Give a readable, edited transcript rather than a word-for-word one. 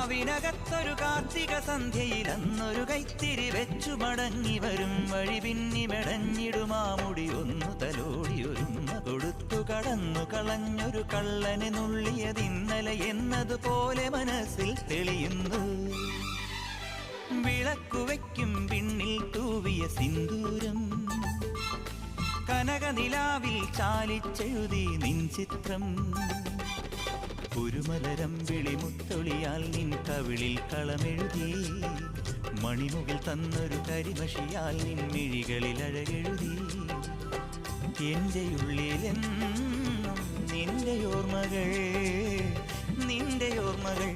കാവിനകത്തൊരു കാർത്തിക സന്ധ്യയിൽ അന്നൊരു കൈത്തിരി വെച്ചു മടങ്ങി വരും വഴി പിന്നി മെടഞ്ഞിടുമാമുടി ഒന്നു തലോടി ഒരുമ കൊടുത്തു കടന്നു കളഞ്ഞൊരു കള്ളനെ നുള്ളിയതിന്നലെ എന്നതുപോലെ മനസ്സിൽ തെളിയുന്നു. വിളക്കുവയ്ക്കും പിന്നിൽ തൂവിയ സിന്ദൂരം കനകനിലാവിൽ ചാലിച്ചെഴുതി നിൻ ചിത്രം. ഒരു മലരം വിളിമുത്തൊളിയാൽ നിൻ കവിളിൽ കളമെഴുതി മണിമുകിൽ തന്നൊരു കരിമഷിയാൽ നിൻ മിഴികളിൽ അഴകെഴുതി. എൻ്റെ ഉള്ളിലെന്നും നിന്റെ ഓർമ്മകൾ നിന്റെ ഓർമ്മകൾ